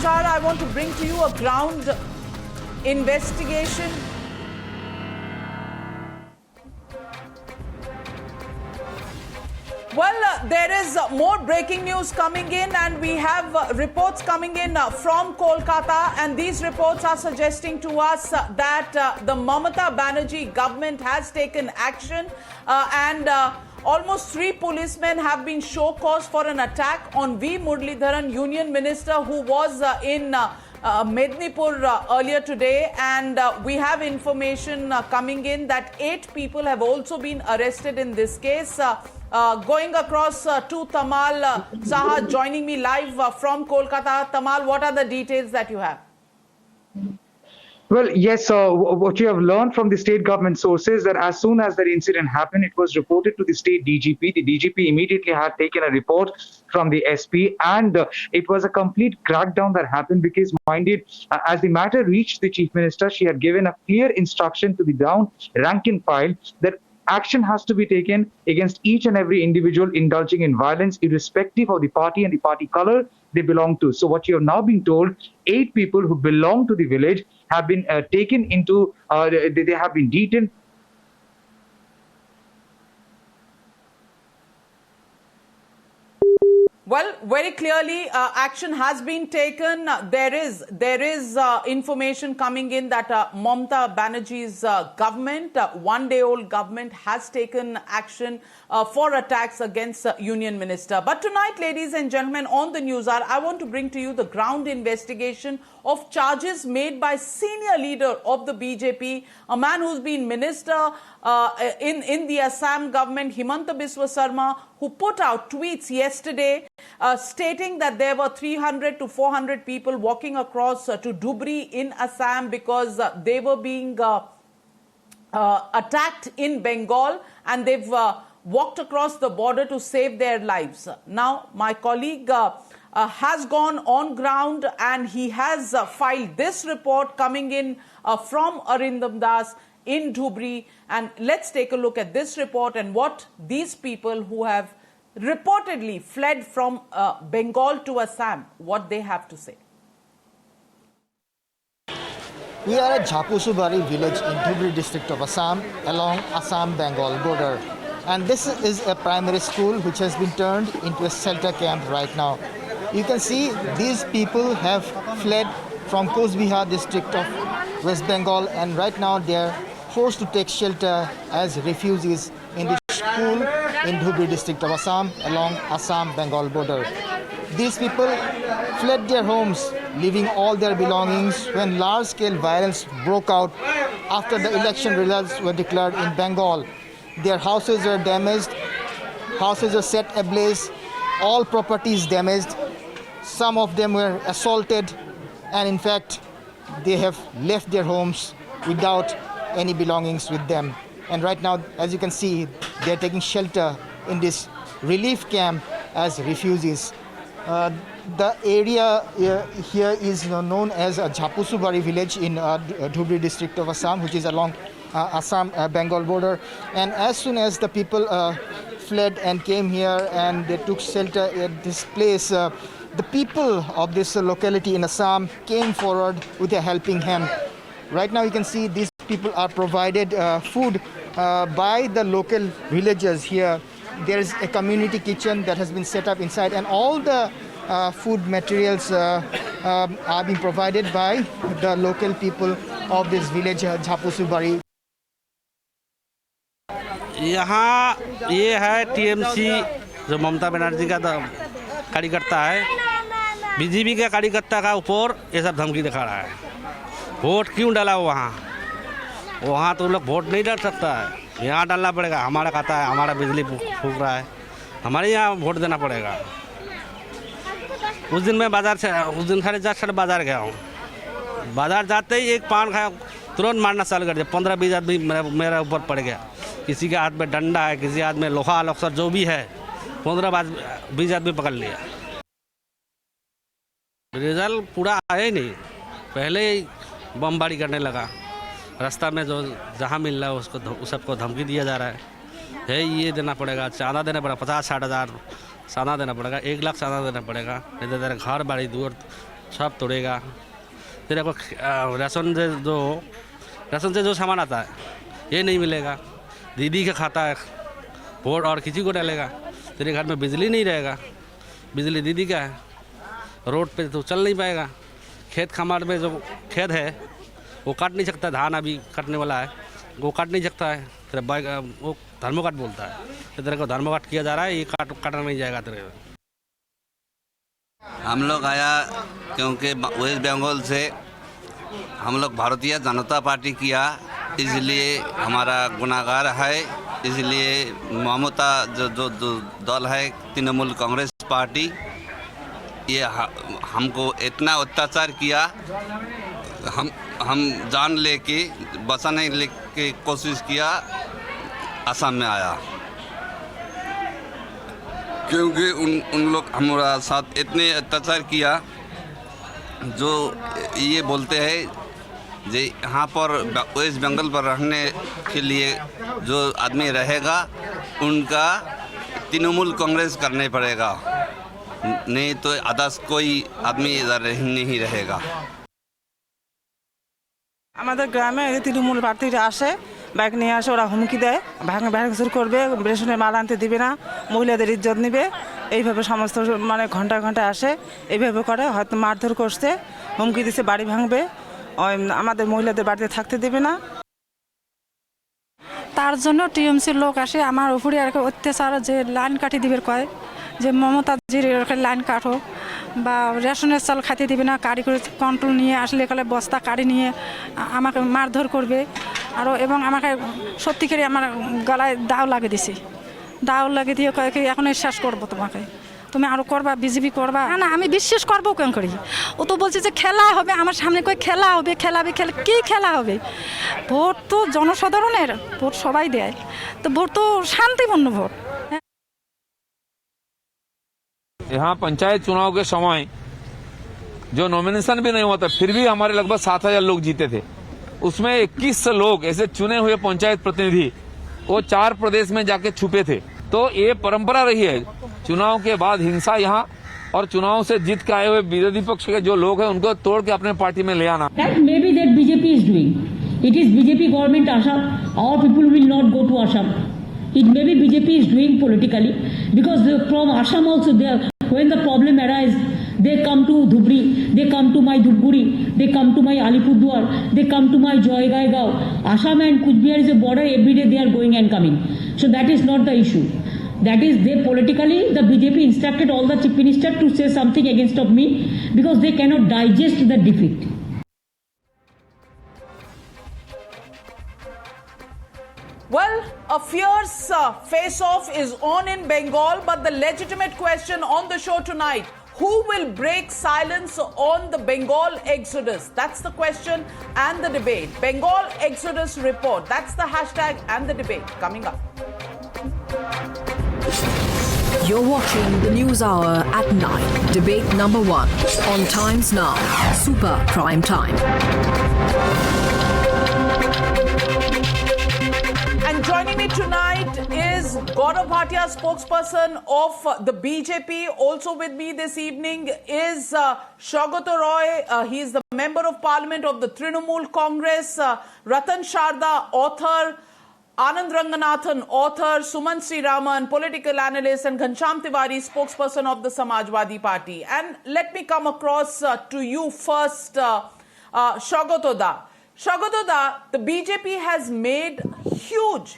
Hour, I want to bring to you a ground investigation. Well, there is more breaking news coming in, and we have reports coming in from Kolkata, and these reports are suggesting to us that the Mamata Banerjee government has taken action, and almost 3 policemen have been show cause for an attack on V. Muralidharan, Union Minister, who was in Mednipur earlier today, and we have information coming in that 8 people have also been arrested in this case. Going across to Tamal Saha, joining me live from Kolkata. Tamal, what are the details that you have? Well, yes, what you have learned from the state government sources that as soon as that incident happened, it was reported to the state DGP. The DGP immediately had taken a report from the SP, and it was a complete crackdown that happened because, minded, as the matter reached the Chief Minister, she had given a clear instruction to the down rank and file that action has to be taken against each and every individual indulging in violence, irrespective of the party and the party color they belong to. So what you have now been told, 8 people who belong to the village have been taken into, they have been detained. Well, very clearly, action has been taken. There is information coming in that Mamata Banerjee's government, one-day-old government, has taken action for attacks against Union Minister. But tonight, ladies and gentlemen, on the News Hour, I want to bring to you the ground investigation of charges made by senior leader of the BJP, a man who's been minister in the Assam government, Himanta Biswa Sarma, who put out tweets yesterday stating that there were 300 to 400 people walking across to Dhubri in Assam because they were being attacked in Bengal, and they've walked across the border to save their lives. Now, my colleague has gone on ground, and he has filed this report coming in from Arindam Das in Dhubri, and let's take a look at this report and what these people who have reportedly fled from Bengal to Assam, what they have to say. We are at Jhapusubari village in Dhubri district of Assam along Assam-Bengal border, and this is a primary school which has been turned into a shelter camp right now. You can see these people have fled from Coachbihar district of West Bengal, and right now they are forced to take shelter as refugees in the school in Dhubri district of Assam along Assam-Bengal border. These people fled their homes, leaving all their belongings when large-scale violence broke out after the election results were declared in Bengal. Their houses are damaged, houses are set ablaze, all properties damaged. Some of them were assaulted, and in fact, they have left their homes without any belongings with them. And right now, as you can see, they're taking shelter in this relief camp as refugees. The area here is known as Jhapusubari village in Dhubri district of Assam, which is along Assam-Bengal border. And as soon as the people fled and came here and they took shelter at this place, the people of this locality in Assam came forward with a helping hand. Right now you can see these people are provided food by the local villagers here. There is a community kitchen that has been set up inside, and all the food materials are being provided by the local people of this village, Jhapusubari. यहाँ ये है TMC जो ममता बनर्जी का कार्यकर्ता है, BJP का कार्यकर्ता का ऊपर ये सब धमकी दिखा रहा है। वोट क्यों डाला वहाँ तो लोग वोट नहीं डाल सकता है, यहाँ डालना पड़ेगा। हमारा खाता है, हमारा बिजली फूक रहा है, हमारे यहाँ वोट देना पड़ेगा। उस दिन मैं बाज़ार से साढ़े 4 बाज़ार गया हूँ। बाज़ार जाते ही एक पान खाया, तुरंत मारना चालू कर दिया। 15-20 आदमी मेरा ऊपर पड़ गया। किसी के हाथ में डंडा है, किसी के हाथ में लोहा लक्सर जो भी है, 15-20 आदमी पकड़ लिया। रिजल्ट पूरा आया ही नहीं, पहले ही बमबारी करने लगा। रास्ता में जो जहाँ मिल रहा है उसको सबको धमकी दिया जा रहा है ये देना पड़ेगा, चांदा देना पड़ेगा, 50-60 हज़ार चांदा देना पड़ेगा, 1 लाख चांदा देना पड़ेगा, नहीं तो तेरा घर बाड़ी दूर सब तोड़ेगा। तेरे को राशन से जो सामान आता है ये नहीं मिलेगा। दीदी का खाता है वोट और किसी को डालेगा। तेरे घर में बिजली नहीं रहेगा, बिजली दीदी का है। रोड पे तो चल नहीं पाएगा। खेत खमार में जो खेत है वो काट नहीं सकता, धान अभी कटने वाला है वो काट नहीं सकता है। तेरा बाइक वो धर्मघट बोलता है, तो तेरे को धर्मघट किया जा रहा है, ये काटना नहीं जाएगा तेरे। हम लोग आया क्योंकि वेस्ट बंगाल से हम लोग भारतीय जनता पार्टी किया, इसलिए हमारा गुनाहगार है। इसलिए ममता जो दल है तृणमूल कांग्रेस पार्टी, ये हमको इतना अत्याचार किया। हम जान लेके बचाने की कोशिश किया, असम में आया क्योंकि उन लोग हमारा साथ इतने अत्याचार किया। जो ये बोलते हैं जे यहाँ पर वेस्ट बंगाल पर रहने के लिए जो आदमी रहेगा उनका तृणमूल कांग्रेस करने पड़ेगा, नहीं तो अदर्स कोई आदमी इधर नहीं रहेगा। আমাদের গ্রামে তৃণমূল প্রার্থীরা আসে, বাইক নিয়ে আসে, ওরা হুমকি দেয়, ভাঙচুর করবে, রেশনের মাল আনতে দিবে না, মহিলাদের ইজ্জত নেবে, এইভাবে সমস্ত মানে ঘন্টা ঘন্টা আসে, এইভাবে করে। হয়তো মারধর করছে, হুমকি দিচ্ছে বাড়ি ভাঙবে, আমাদের মহিলাদের বাড়িতে থাকতে দেবে না। তার জন্য টিএমসির লোক আসে আমার উপরে আর অত্যাচার, যে লাইন কাটি দিবে কয়, যে মমতা জির লাইন কাটো বা রেশনের চাল খাইতে দিবে না, কারি করে কন্ট্রোল নিয়ে আসলে কালে বস্তা কারি নিয়ে আমাকে মারধর করবে আরও, এবং আমাকে সত্যিকারে আমার গলায় দাও লাগিয়ে দিছে, দাও লাগিয়ে দিয়ে কয় কি এখন বিশ্বাস করবো তোমাকে, তুমি আরও করবা, বিজেপি করবা। না না, আমি বিশ্বাস করবো কেন করি? ও তো বলছে যে খেলা হবে, আমার সামনে কয় খেলা হবে, খেলাবে, কী খেলা হবে? ভোট তো জনসাধারণের, ভোট সবাই দেয়, তো ভোট তো শান্তিপূর্ণ ভোট। यहाँ पंचायत चुनाव के समय जो नॉमिनेशन भी नहीं हुआ था, फिर भी हमारे लगभग 7,000 लोग जीते थे। उसमें 21 लोग ऐसे चुने हुए पंचायत प्रतिनिधि वो 4 प्रदेश में जाके छुपे थे। तो ये परंपरा रही है चुनाव के बाद हिंसा यहाँ, और चुनाव से जीत के आए हुए विरोधी पक्ष के जो लोग हैं उनको तोड़ के अपने पार्टी में ले आना। That maybe that BJP is doing. It is BJP government Assam. Our people will not go to Assam. It may be BJP is doing politically, because from Assam also there, when the problem arises, they come to Dhubri, they come to my Dhubguri, they come to my Alipurduar, they come to my Joygaon. Assam and Kuchbihar is a border, every day they are going and coming. So that is not the issue. That is, they politically, the BJP instructed all the chief minister to say something against of me, because they cannot digest the defeat. Well, a fierce face-off is on in Bengal, but the legitimate question on the show tonight: who will break silence on the Bengal exodus? That's the question and the debate. Bengal Exodus Report. That's the hashtag and the debate coming up. You're watching the News Hour at 9. Debate number 1 on Times Now. Super Prime Time. And joining me tonight is Gaurav Bhatia, spokesperson of the BJP. Also with me this evening is Saugata Roy. He is the Member of Parliament of the Trinamool Congress. Ratan Sharda, author. Anand Ranganathan, author. Suman Sriraman, political analyst. And Ghansham Tiwari, spokesperson of the Samajwadi Party. And let me come across to you first, Saugata. Saugata, the BJP has made huge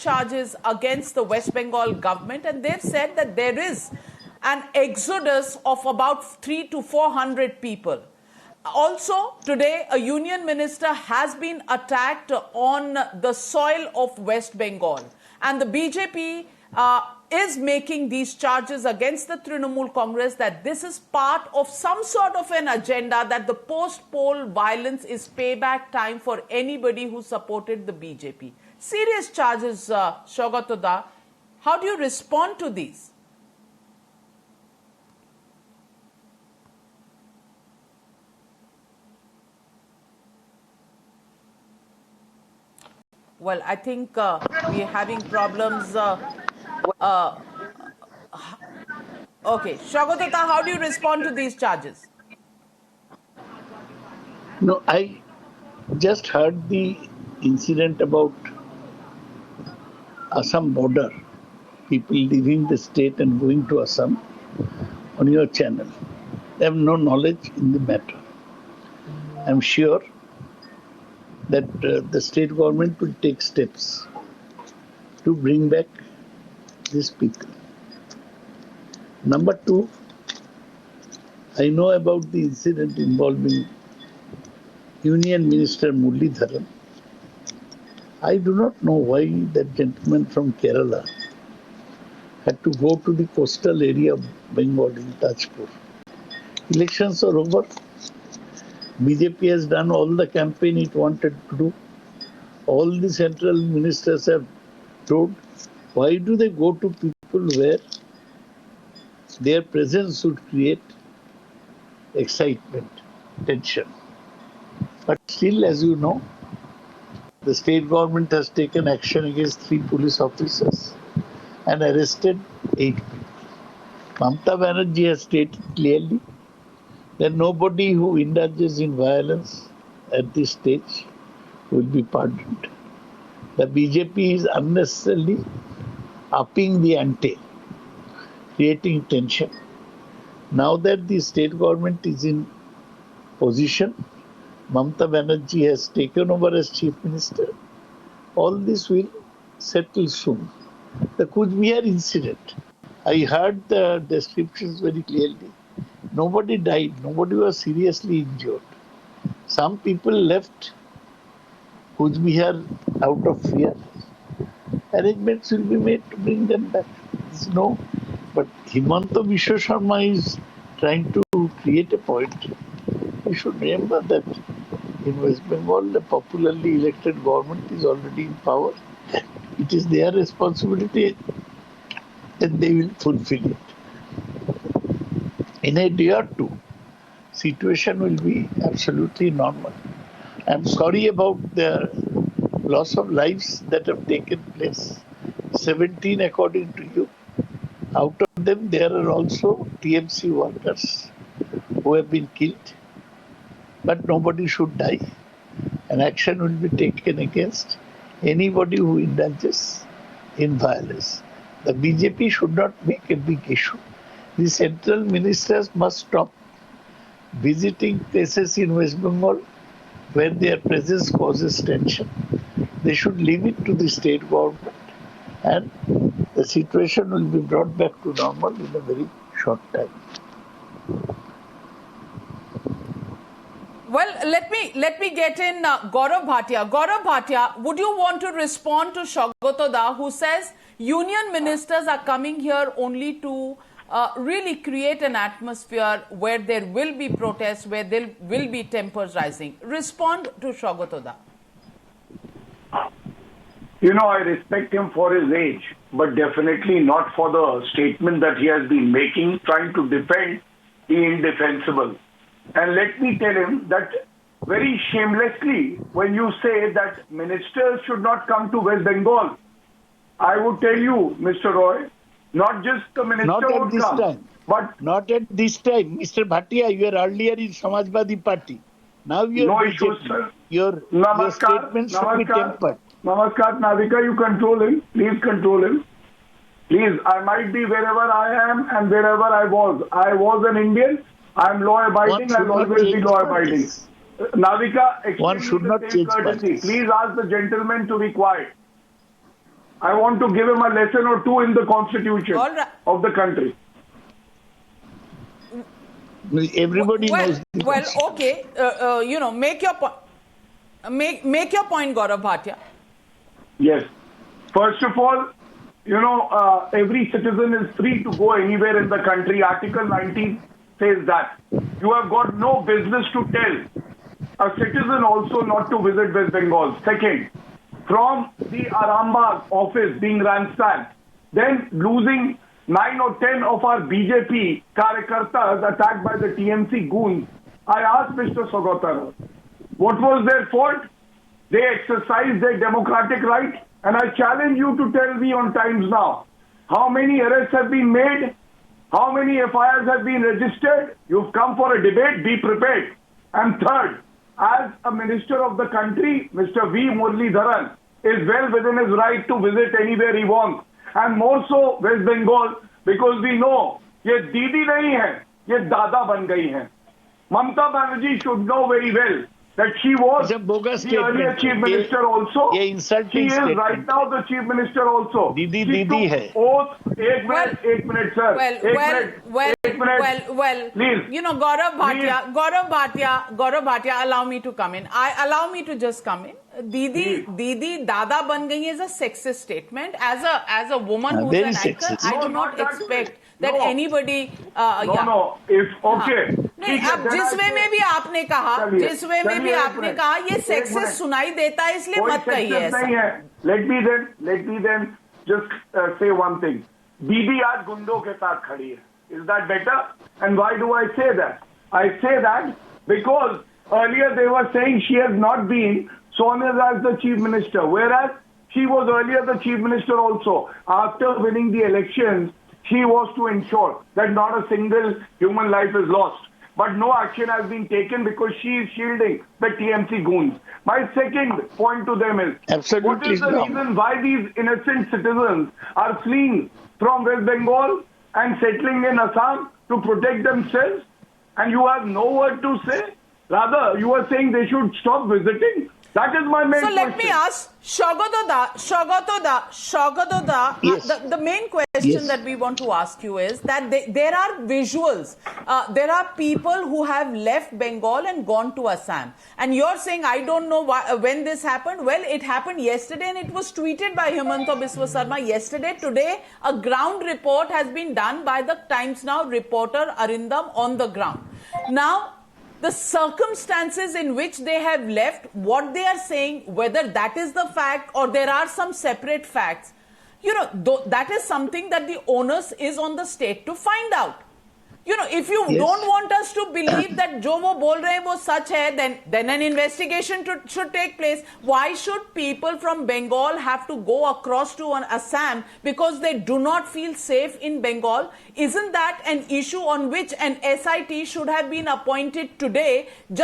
charges against the West Bengal government, and they've said that there is an exodus of about 300 to 400 people. Also, today, a union minister has been attacked on the soil of West Bengal, and the BJP is making these charges against the Trinamool Congress that this is part of some sort of an agenda, that the post-poll violence is payback time for anybody who supported the BJP. Serious charges, Saugata. How do you respond to these? Well, I think we're having problems. Okay, Saugata, how do you respond to these charges? No, I just heard the incident about Assam border, people leaving the state and going to Assam on your channel. They have no knowledge in the matter. I'm sure that the state government will take steps to bring back these people. Number two, I know about the incident involving Union Minister Muralidharan. I do not know why that gentleman from Kerala had to go to the coastal area of Bengal in Tajpur. Elections are over. BJP has done all the campaign it wanted to do. All the central ministers have told. Why do they go to people where their presence would create excitement, tension? But still, as you know, the state government has taken action against 3 police officers and arrested 8 people. Mamata Banerjee has stated clearly that nobody who indulges in violence at this stage will be pardoned. The BJP is unnecessarily upping the ante, creating tension. Now that the state government is in position, Mamata Banerjee has taken over as chief minister. All this will settle soon. The Cooch Behar incident, I heard the descriptions very clearly. Nobody died, nobody was seriously injured. Some people left Cooch Behar out of fear. Arrangements will be made to bring them back. No, but Himanta Biswa Sharma is trying to create a point. We should remember that in West Bengal, the popularly elected government is already in power. It is their responsibility and they will fulfill it. In a day or two, situation will be absolutely normal. I'm sorry about the loss of lives that have taken place. 17 according to you. Out of them, there are also TMC workers who have been killed. But nobody should die. An action will be taken against anybody who indulges in violence. The BJP should not make a big issue. The central ministers must stop visiting places in West Bengal where their presence causes tension. They should leave it to the state government and the situation will be brought back to normal in a very short time. Well, let me get in Gaurav Bhatia. Gaurav Bhatia, would you want to respond to Saugata, who says union ministers are coming here only to really create an atmosphere where there will be protests, where there will be tempers rising? Respond to Saugata. You know, I respect him for his age, but definitely not for the statement that he has been making, trying to defend the indefensible. And let me tell him that very shamelessly, when you say that ministers should not come to West Bengal, I would tell you, Mr. Roy, not just the minister Not at would this come, time. but Not at this time. Mr. Bhatia, you were earlier in Samajwadi Party. Now you no are issues, BJP. sir. Your statements should be tempered. Namaskar, Navika, you control him. Please control him. Please, I might be wherever I am and wherever I was. I was an Indian. I am law-abiding. I will always be law-abiding. Navika, One should not change parties. Please ask the gentleman to be quiet. I want to give him a lesson or two in the constitution of the country. Everybody knows. Well, okay. Make your point. Make your point, Gaurav Bhatia. Yes. First of all, every citizen is free to go anywhere in the country. Article 19 says that. You have got no business to tell a citizen also not to visit West Bengal. Second, from the Arambagh office being ransacked, then losing 9 or 10 of our BJP Karyakartas attacked by the TMC goons, I asked Mr. Saugata, what was their fault? They exercised their democratic right, and I challenge you to tell me on Times Now, how many arrests have been made? How many FIRs have been registered? You've come for a debate, be prepared. And third, as a minister of the country, Mr. V. Muralidharan is well within his right to visit anywhere he wants. And more so West Bengal, because we know ये दीदी नहीं है, ये दादा बन गई हैं. Mamata Banerjee should know very well that she was It's a bogus the earlier statement. chief minister also. ये insulting she is statement. right now the chief minister also. दीदी She दीदी took है. oath. एक minute sir. एक minute. Please. You know, Gaurav Bhatia, allow me to come in. Allow me to just come in. Didi, Dada ban gayi is a sexist statement. As a woman who's very an anchor, sexist. I No, do not not that expect way. that No. anybody. No. If okay. नहीं, ठीक है, अब then जिस I way say- में भी आपने कहा, चलिए, जिस वे में चलिए, भी एक आपने मिनट, कहा, ये एक सेक्सिस्ट मिनट। सुनाई देता है, इसलिए कोई मत कहिए sexist ऐसा. नहीं है. Let me then just say one thing. दीदी आज गुंडों के साथ खड़ी है. Is that better? And why do I say that? I say that because earlier they were saying she has not been sworn as the chief minister, whereas she was earlier the chief minister also. After winning the elections, she was to ensure that not a single human life is lost. But no action has been taken because she is shielding the TMC goons. My second point to them is, Absolutely what is the wrong. reason why these innocent citizens are fleeing from West Bengal and settling in Assam to protect themselves? And you have no word to say? Rather, you are saying they should stop visiting? That is my main So question. let me ask Shogatoda, Yes. the main question Yes. that we want to ask you is that there are visuals. There are people who have left Bengal and gone to Assam. And you're saying, I don't know when this happened. Well, it happened yesterday and it was tweeted by Himanta Biswa Sarma yesterday. Today, a ground report has been done by the Times Now reporter Arindam on the ground. Now, the circumstances in which they have left, what they are saying, whether that is the fact or there are some separate facts, you know, that is something that the onus is on the state to find out. You know, if you Yes. don't want us to believe that jo wo bol rahe hain wo sach hai, then an investigation should take place. Why should people from Bengal have to go across to Assam because they do not feel safe in Bengal? Isn't that an issue on which an SIT should have been appointed today,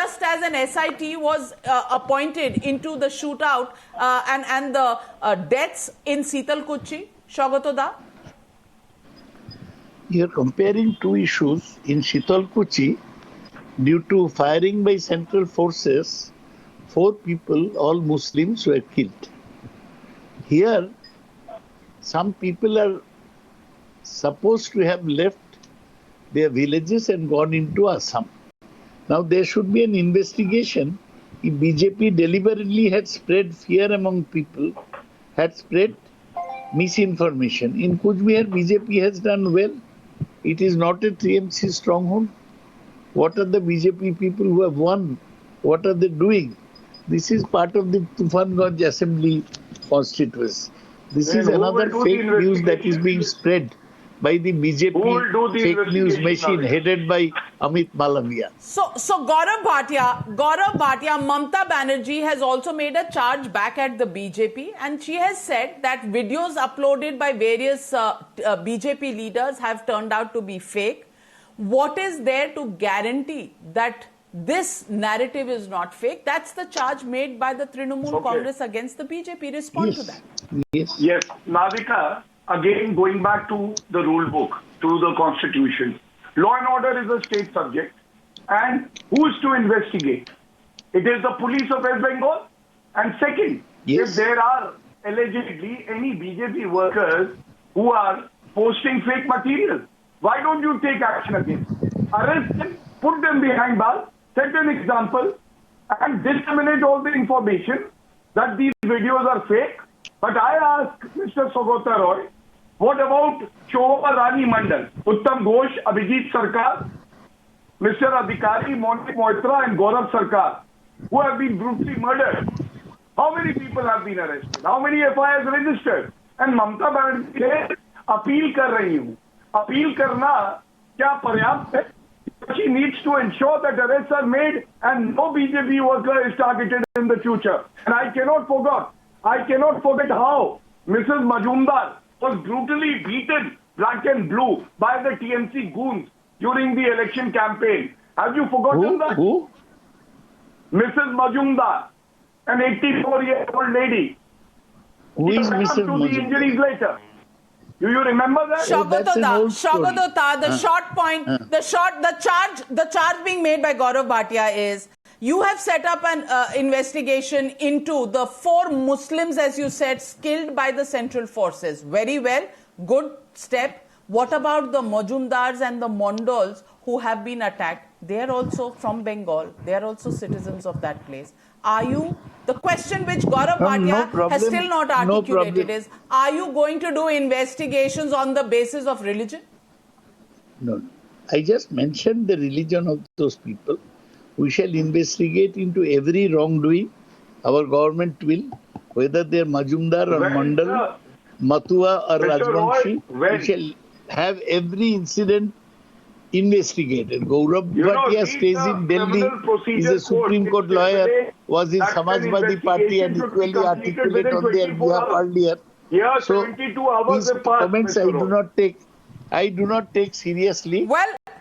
just as an SIT was appointed into the shootout and the deaths in Sitalkuchi? Shogatoda? You're comparing two issues. In Sitalkuchi, due to firing by central forces, 4 people, all Muslims, were killed. Here, some people are supposed to have left their villages and gone into Assam. Now, there should be an investigation. If BJP deliberately had spread fear among people, had spread misinformation. In Kuch Bihar, BJP has done well. It is not a TMC stronghold. What are the BJP people who have won? What are they doing? This is part of the Tufanganj Assembly constituency. This Then is who will another do the fake news that is investigation? being spread by the Who will do BJP the fake news investigation, machine Navin? headed by Amit Malavia. So Gaurav Bhatia, Mamata Banerjee has also made a charge back at the BJP, and she has said that videos uploaded by various BJP leaders have turned out to be fake. What is there to guarantee that this narrative is not fake? That's the charge made by the Trinamool Okay. Congress against the BJP. Respond to Yes. that. Yes. Yes, Navika, again going back to the rule book, to the constitution. Law and order is a state subject. And who is to investigate? It is the police of West Bengal. And second, Yes. if there are allegedly any BJP workers who are posting fake material, why don't you take action against them? Arrest them, put them behind bars, set an example, and disseminate all the information that these videos are fake. But I ask Mr. Sogota Roy, what about Shobha Rani Mandal, Uttam Ghosh, Abhijit Sarkar, Mr. Adhikari, Monty Moitra, and Gaurav Sarkar, who have been brutally murdered? How many people have been arrested? How many FIRs registered? And Mamata Banerjee appeal कर रही हूँ. Appeal करना क्या पर्याप्त है? She needs to ensure that arrests are made and no BJP worker is targeted in the future. And I cannot forget how Mrs. Majumdar was brutally beaten black and blue by the TMC goons during the election campaign. Have you forgotten that? Who? Mrs. Majumdar, an 84-year-old lady. Who is She Mrs. succumbed to the Majumdar? injuries later. Do you remember that? that's an old story. Shagadota, the short point, the charge being made by Gaurav Bhatia is, you have set up an investigation into the 4 Muslims, as you said, killed by the central forces. Very well, good step. What about the Majumdars and the Mondols who have been attacked? They are also from Bengal. They are also citizens of that place. Are you, the question which Gaurav Bhatia has still not articulated is, are you going to do investigations on the basis of religion? No. I just mentioned the religion of those people. We shall investigate into every wrongdoing. Our government will, whether they are Majumdar or Mandal, Matua or Mr. Rajvanshi, Roy, we shall have every incident investigated. Gaurav Bhatia stays in Delhi, is a Supreme Court lawyer, was in Samajwadi Party and equally articulate on their behalf earlier. So these comments I do not take seriously.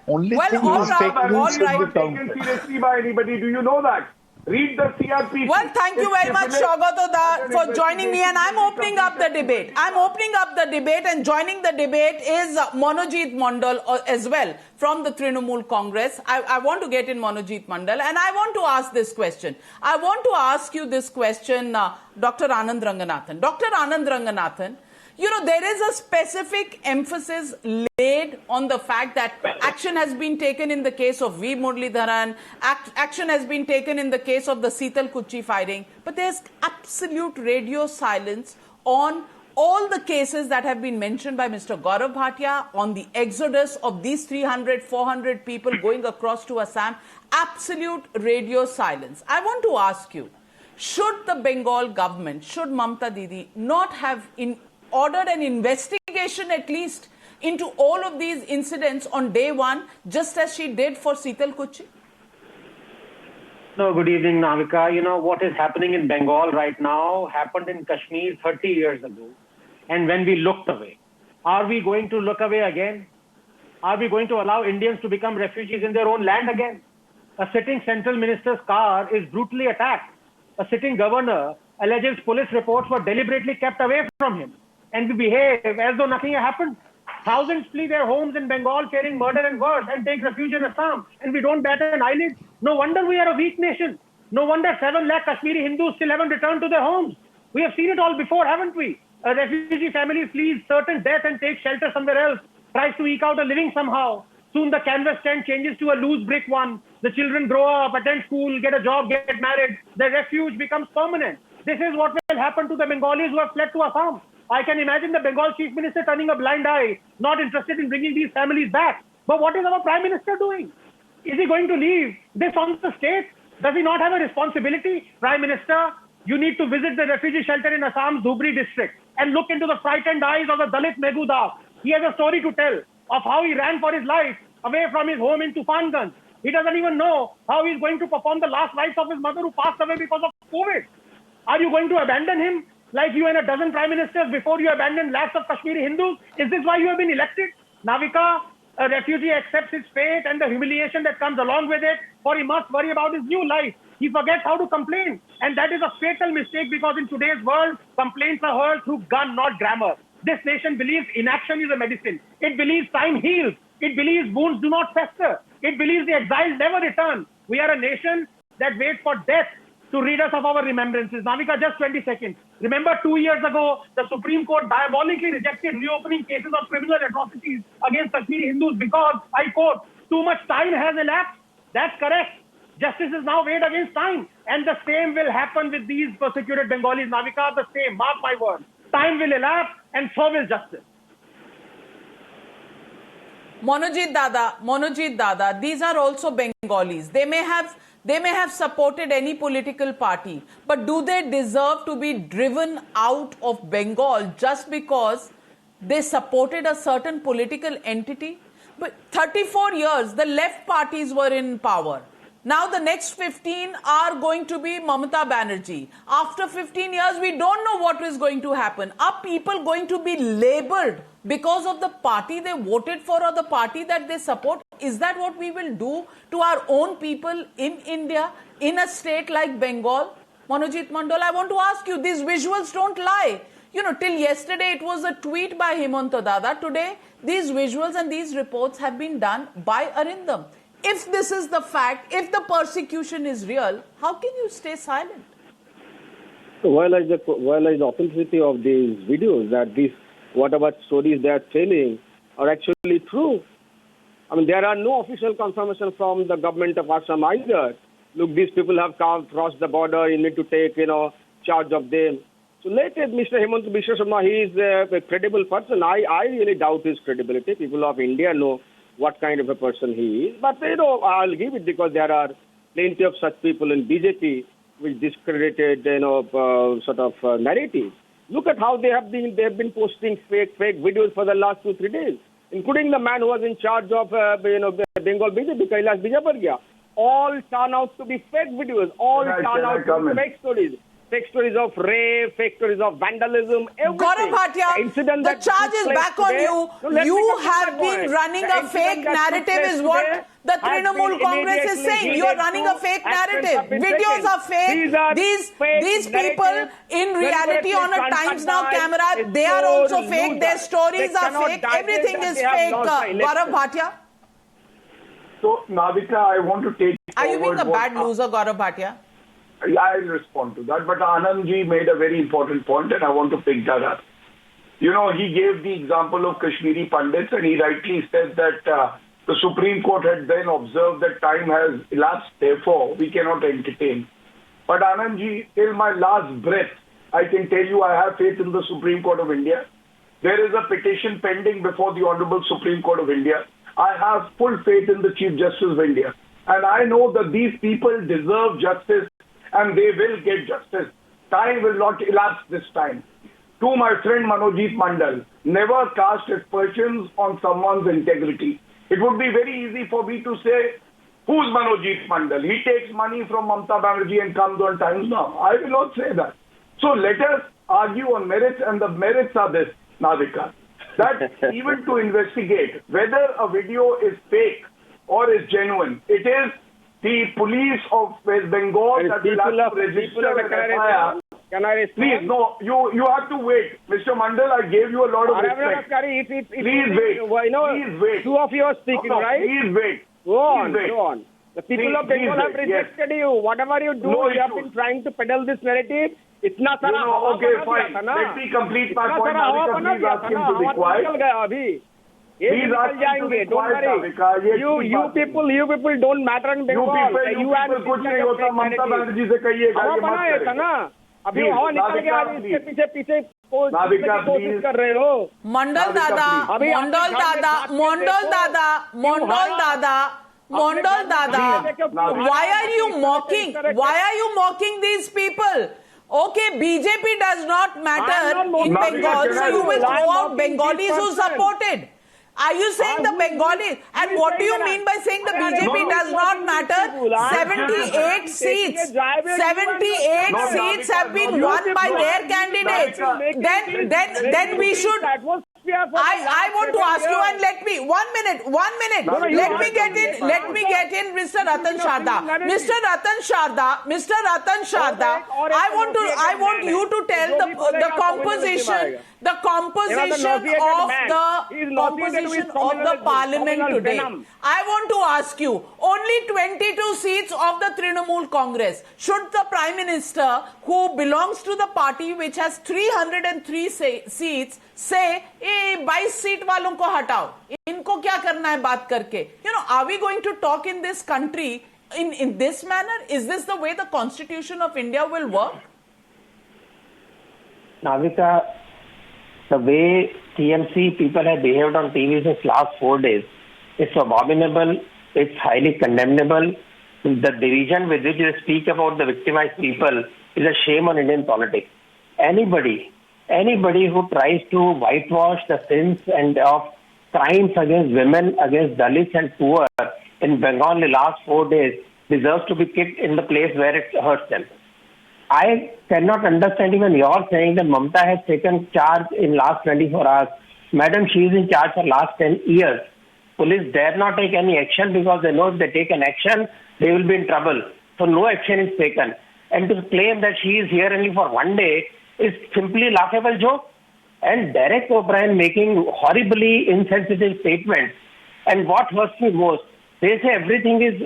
Only thing is fake news should be counted. Taken seriously by anybody. Do you know that? Read the CRPC. Well, thank you very much, Shaugata, for joining me. And I'm opening up the debate. And joining the debate is Monojit Mandal as well from the Trinamool Congress. I want to get in Monojit Mandal, and I want to ask this question. I want to ask you this question, Dr. Anand Ranganathan. Dr. Anand Ranganathan, you know, there is a specific emphasis laid on the fact that action has been taken in the case of V. Muralidharan, action has been taken in the case of the Sital Kuchi firing, but there's absolute radio silence on all the cases that have been mentioned by Mr. Gaurav Bhatia on the exodus of these 300, 400 people going across to Assam. Absolute radio silence. I want to ask you, should the Bengal government, should Mamta Didi not have ordered an investigation at least into all of these incidents on day one, just as she did for Sital Kuchi? No, good evening, Navika. You know, what is happening in Bengal right now happened in Kashmir 30 years ago. And when we looked away, are we going to look away again? Are we going to allow Indians to become refugees in their own land again? A sitting central minister's car is brutally attacked. A sitting governor alleges police reports were deliberately kept away from him. And we behave as though nothing happened. Thousands flee their homes in Bengal fearing murder and worse and take refuge in Assam. And we don't bat an eyelid. No wonder we are a weak nation. No wonder 7 lakh Kashmiri Hindus still haven't returned to their homes. We have seen it all before, haven't we? A refugee family flees certain death and takes shelter somewhere else, tries to eke out a living somehow. Soon the canvas tent changes to a loose brick one. The children grow up, attend school, get a job, get married. The refuge becomes permanent. This is what will happen to the Bengalis who have fled to Assam. I can imagine the Bengal Chief Minister turning a blind eye, not interested in bringing these families back. But what is our Prime Minister doing? Is he going to leave this on the state? Does he not have a responsibility? Prime Minister, you need to visit the refugee shelter in Assam's Dhubri district and look into the frightened eyes of the Dalit Meghu Das. He has a story to tell of how he ran for his life away from his home in Tufanganj. He doesn't even know how he's going to perform the last rites of his mother who passed away because of COVID. Are you going to abandon him like you and a dozen prime ministers before you abandoned lakhs of Kashmiri Hindus? Is this why you have been elected? Navika, a refugee accepts his fate and the humiliation that comes along with it, for he must worry about his new life. He forgets how to complain. And that is a fatal mistake, because in today's world, complaints are heard through gun, not grammar. This nation believes inaction is a medicine. It believes time heals. It believes wounds do not fester. It believes the exiles never return. We are a nation that waits for death to rid us of our remembrances. Navika, just 20 seconds. Remember 2 years ago, the Supreme Court diabolically rejected reopening cases of criminal atrocities against Kashmiri Hindus because, I quote, too much time has elapsed. That's correct. Justice is now weighed against time. And the same will happen with these persecuted Bengalis, Navika, the same. Mark my words. Time will elapse and so will justice. Monojit Dada, these are also Bengalis. They may have supported any political party, but do they deserve to be driven out of Bengal just because they supported a certain political entity? But 34 years, the left parties were in power. Now the next 15 are going to be Mamata Banerjee. After 15 years, we don't know what is going to happen. Are people going to be labelled because of the party they voted for or the party that they support? Is that what we will do to our own people in India, in a state like Bengal? Manojit Mandal, I want to ask you, these visuals don't lie. You know, till yesterday it was a tweet by Hemanta Dada. Today, these visuals and these reports have been done by Arindam. If this is the fact, if the persecution is real, how can you stay silent? While is the authenticity of these videos, that these whatever stories they are telling are actually true. I mean, there are no official confirmation from the government of Assam either. Look, these people have crossed the border. You need to take, charge of them. So let Mr. Hemanta Biswa Sarma, he is a credible person. I really doubt his credibility. People of India know what kind of a person he is. But, I'll give it because there are plenty of such people in BJP which discredited, narrative. Look at how they have been posting fake videos for the last 2-3 days, including the man who was in charge of, Bengal BJP, Kailash Vijayvargiya. All turn out to be fake videos. All turn out to be fake stories. Fake stories of rape, fake stories of vandalism, everything. Gaurav Bhatia, the charge is back on you. You have been running a fake narrative is what the Trinamool Congress is saying. You are running a fake narrative. Videos are fake. These people, in reality, on a Times Now camera, they are also fake. Their stories are fake. Everything is fake. Gaurav Bhatia. So, Navika, I want to take Are you being a bad loser, Gaurav Bhatia? I'll respond to that. But Anandji made a very important point, and I want to pick that up. He gave the example of Kashmiri Pandits, and he rightly said that the Supreme Court had then observed that time has elapsed, therefore we cannot entertain. But Anandji, till my last breath, I can tell you I have faith in the Supreme Court of India. There is a petition pending before the Honorable Supreme Court of India. I have full faith in the Chief Justice of India. And I know that these people deserve justice, and they will get justice. Time will not elapse this time. To my friend Manojit Mandal, never cast aspersions on someone's integrity. It would be very easy for me to say, who's Manojit Mandal? He takes money from Mamata Banerjee and comes on Times Now. I will not say that. So let us argue on merits, and the merits are this, Navika, that even to investigate whether a video is fake or is genuine, it is the police of West Bengal that will have to register an FIR. Can I respond? Please, no, you have to wait. Mr. Mandal, I gave you a lot of respect. Please wait. Please wait. Two of you are speaking, right? Please wait. Go on. The people of Bengal have rejected you. Whatever you do, you have been trying to peddle this narrative. Okay, fine. Let me complete my point. Please ask him to be quiet. Please ask him to be quiet, Navika. You people don't matter in Bengal. You people कुछ नहीं होता. ममता बनर्जी से कहिएगा ये मत करें. अभी हवा निकल गया, इसके पीछे कोशिश कर रहे हो. मंडल दादा, why are you mocking these people? Okay, BJP does not matter in Bengal, so you will throw out Bengalis who supported. Are you saying the Bengalis? And what do you mean by saying the BJP does not matter? 78 seats. 78 seats have been won by their candidates. Then we should. I want to ask you, and let me 1 minute. Let me get in, Mr. Ratan Sharda. Mr. Ratan Sharda. I want you to tell the composition of the parliament today. I want to ask you, only 22 seats of the Trinamool Congress. Should the Prime Minister, who belongs to the party which has 303 seats, say, 22 seat walon ko hatao. Inko kya karna hai baat karke? Are we going to talk in this country in this manner? Is this the way the Constitution of India will work? Navika, the way TMC people have behaved on TV since last 4 days, it's abominable, it's highly condemnable. The division with which they speak about the victimized people is a shame on Indian politics. Anybody who tries to whitewash the sins and of crimes against women, against Dalits and poor in Bengal in the last 4 days deserves to be kicked in the place where it hurts them. I cannot understand even you're saying that Mamata has taken charge in last 24 hours. Madam, she is in charge for last 10 years. Police dare not take any action because they know if they take an action, they will be in trouble. So no action is taken. And to claim that she is here only for one day is simply laughable joke. And Derek O'Brien making horribly insensitive statements. And what hurts me most, they say everything is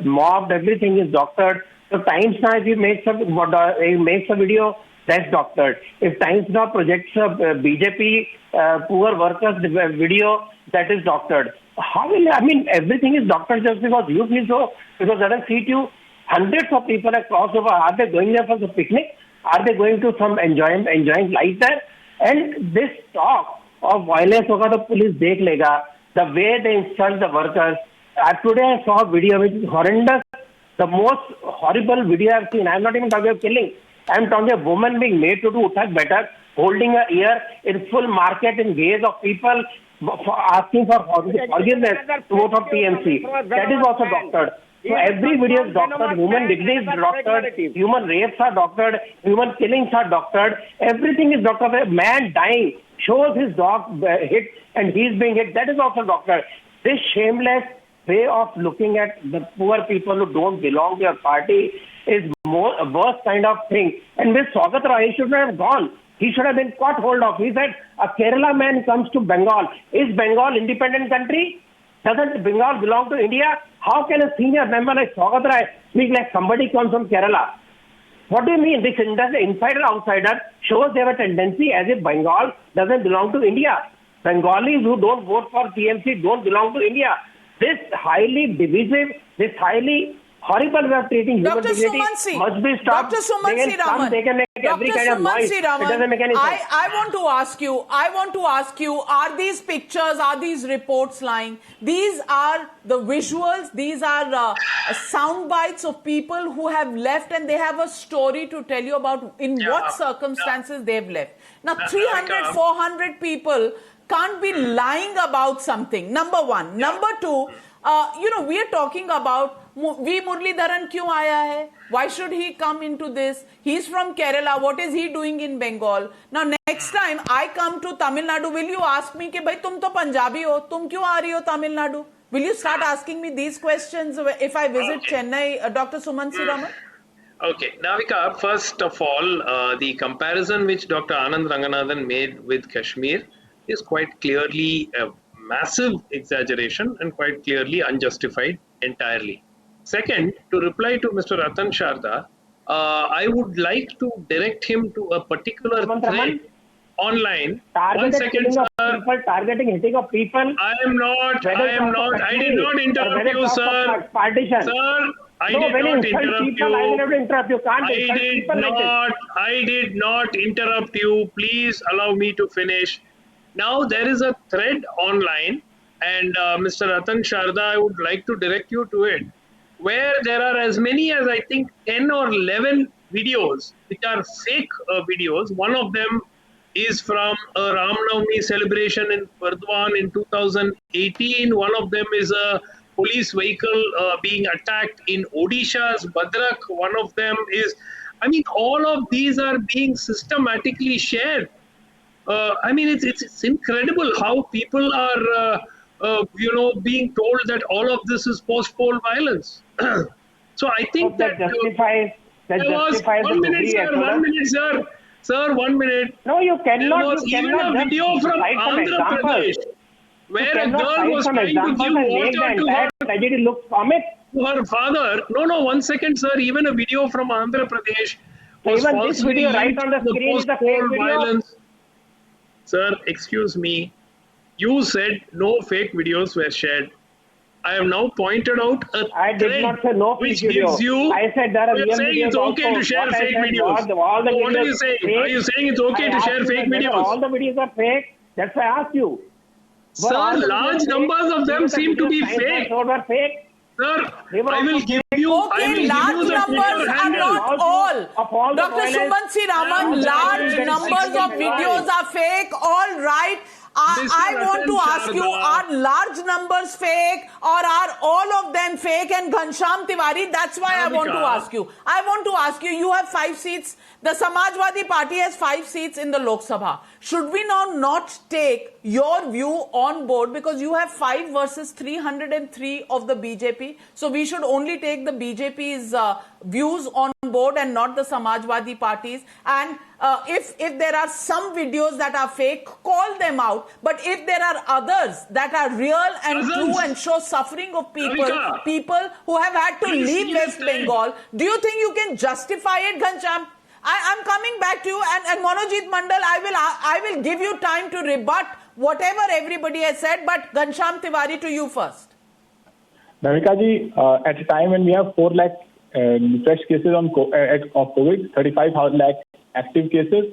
mobbed, everything is doctored. So Times Now, if he makes a video, that's doctored. If Times Now projects a BJP poor workers video, that is doctored. Everything is doctored just because you feel so, because that will seat you. Hundreds of people have crossed over. Are they going there for the picnic? Are they going to some enjoying life there? And this talk of violence, the police dekh lega, the way they insult the workers. Today I saw a video which is horrendous, the most horrible video I've seen. I'm not even talking of killing. I'm talking of a woman being made to do uthak better, holding her ear in full market in gaze of people asking for forgiveness to vote for TMC. That is also doctored. So every video is doctored, human dignity is doctored, human rapes are doctored, human killings are doctored, everything is doctored. A man dying shows his dog hit and he's being hit, that is also doctored. This shameless way of looking at the poor people who don't belong to your party is a worse kind of thing. And with Swagat Roy, he should not have gone. He should have been caught hold of. He said, a Kerala man comes to Bengal. Is Bengal independent country? Doesn't Bengal belong to India? How can a senior member like Swagat Roy speak like somebody comes from Kerala? What do you mean? This insider-outsider shows they have a tendency as if Bengal doesn't belong to India. Bengalis who don't vote for TMC don't belong to India. This highly divisive, this highly horrible way of treating human dignity must be stopped. Dr. Sumansi Raman, they can make every kind of noise. It doesn't make any sense. I want to ask you, are these pictures, are these reports lying? These are the visuals, these are sound bites of people who have left and they have a story to tell you about in what circumstances they've left. Now, 300, 400 people can't be lying about something, number one. Number two, we are talking about V. Muralidharan kyun aaya hai? Why should he come into this? He's from Kerala. What is he doing in Bengal? Now, next time I come to Tamil Nadu, will you ask me, कि भाई तुम तो पंजाबी हो, तुम क्यों आ रही हो Tamil Nadu? Will you start asking me these questions if I visit Chennai, Dr. Sumansi Raman? Okay, Navika, first of all, the comparison which Dr. Anand Ranganathan made with Kashmir is quite clearly a massive exaggeration and quite clearly unjustified entirely. Second, to reply to Mr. Ratan Sharda, I would like to direct him to a particular thread online. 1 second, sir. Targeting hitting of people. I did not interrupt you, sir. Partition. Sir, I did not interrupt you. I did not interrupt you. Please allow me to finish. Now, there is a thread online, and Mr. Ratan Sharda, I would like to direct you to it, where there are as many as I think 10 or 11 videos which are fake videos. One of them is from a Ram Navami celebration in Burdwan in 2018. One of them is a police vehicle being attacked in Odisha's Badrak. One of them is, all of these are being systematically shared. It's incredible how people are, being told that all of this is post-poll violence. So I think that justifies. One minute, sir. Sir, 1 minute. No, you cannot. There was even a video from Andhra Pradesh where a girl was trying to give water to her father. No, 1 second, sir. Even a video from Andhra Pradesh was even this video right on the screen is a fake video. Violence. Sir, excuse me. You said no fake videos were shared. I have now pointed out a I did not say no fake video. I said there are real videos. It's okay to share fake videos. What are you saying? Are you saying it's okay to share fake videos? All the videos are fake. That's why I asked you. Sir, large numbers of them seem to be fake. Sir, I will give you. Okay, large numbers are not all. Dr. Sumansi Raman, large numbers of videos are fake. All right. I want to Ratan ask you, Sharda. are large numbers fake or are all of them fake? And Ghanshyam Tiwari, that's why I want to ask you. I want to ask you, you have 5 seats. The Samajwadi Party has 5 seats in the Lok Sabha. Should we now not take your view on board, because you have 5 versus 303 of the BJP? So we should only take the BJP's views on board and not the Samajwadi Party's. And if there are some videos that are fake, call them out. But if there are others that are real and true and show suffering of people who have had to leave West Bengal, do you think you can justify it, Ghanshyam? I'm coming back to you, and Monojit Mandal, I will give you time to rebut whatever everybody has said, but Ghanshyam Tiwari, to you first. Bhavika ji, at a time when we have 4 lakh fresh cases of COVID, 35 lakh active cases,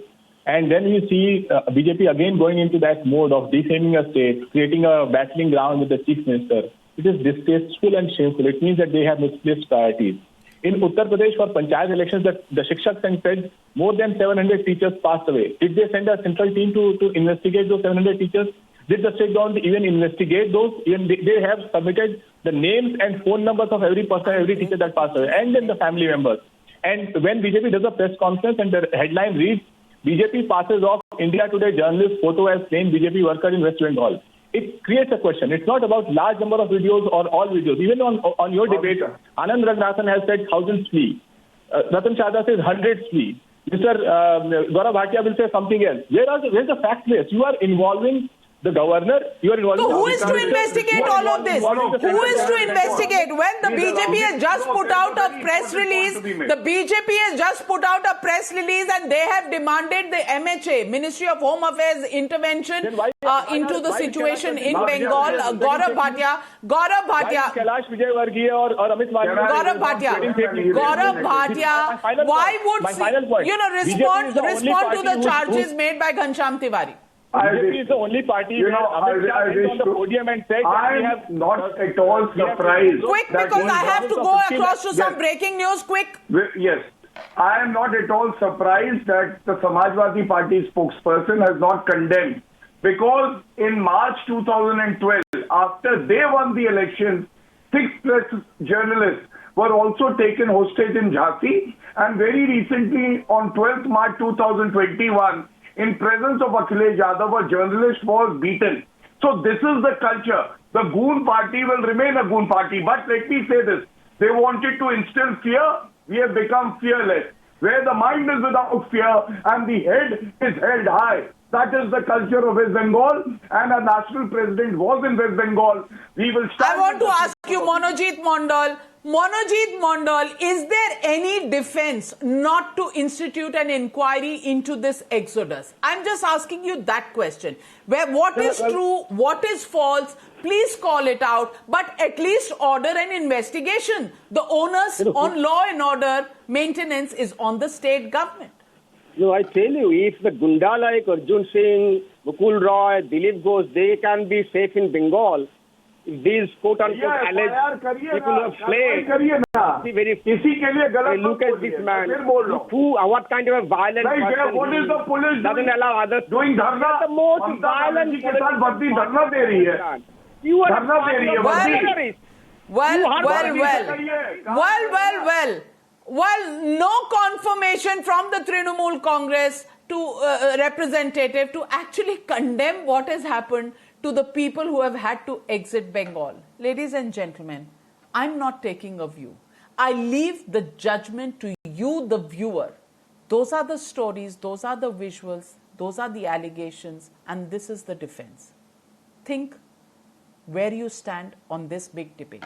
and then we see BJP again going into that mode of defaming a state, creating a battling ground with the chief minister. It is distasteful and shameful. It means that they have misplaced priorities. In Uttar Pradesh, for Panchayat elections, the Shikshak Sangh said more than 700 teachers passed away. Did they send a central team to investigate those 700 teachers? Did the state government even investigate those? Even they have submitted the names and phone numbers of every person, every teacher that passed away, and then the family members. And when BJP does a press conference and the headline reads, BJP passes off India Today journalist photo as slain BJP worker in West Bengal, it creates a question. It's not about large number of videos or all videos. Even on your debate, Anand Raghunathan has said thousands flee. Ratan Sharda says hundreds flee. Mr. Gaurav Bhatia will say something else. Where's the fact base? You are involving the governor, you are involving... So who is to investigate all of this? Who is to investigate? When the BJP has just put out a press release, and they have demanded the MHA, Ministry of Home Affairs, intervention into the situation in Bengal. Gaurav Bhatia, Kailash Vijayvargiya or Amit Gaurav Bhatia, why would respond to the charges made by Ghanshyam Tiwari? BJP is the only party where Amit Shah went on the podium and said that we have... not at all surprised. Quick, because I have to go across to some breaking news. Quick. Yes. I am not at all surprised that the Samajwadi Party spokesperson has not condemned. Because in March 2012, after they won the election, 6 press journalists were also taken hostage in Jhansi. And very recently, on 12th March 2021, in presence of Akhilesh Yadav, a journalist was beaten. So this is the culture. The Goon Party will remain a Goon Party. But let me say this. They wanted to instill fear. We have become fearless. Where the mind is without fear and the head is held high. That is the culture of West Bengal. And our national president was in West Bengal. We will stand... I want to ask you, Monojit Mandal, is there any defense not to institute an inquiry into this exodus? I'm just asking you that question. What is true, what is false, please call it out, but at least order an investigation. The onus on law and order maintenance is on the state government. No, I tell you, if the Gunda like Arjun Singh, Mukul Roy, Dilip Ghosh, they can be safe in Bengal. These quote-unquote alleged people who have fled. Look at this man. What kind of a violent person what is the police doesn't allow others doing dharna? The most violent You are Well, no confirmation from the Trinamool Congress to representative to actually condemn what has happened to the people who have had to exit Bengal. Ladies and gentlemen, I'm not taking a view. I leave the judgment to you, the viewer. Those are the stories, those are the visuals, those are the allegations, and this is the defense. Think where you stand on this big debate.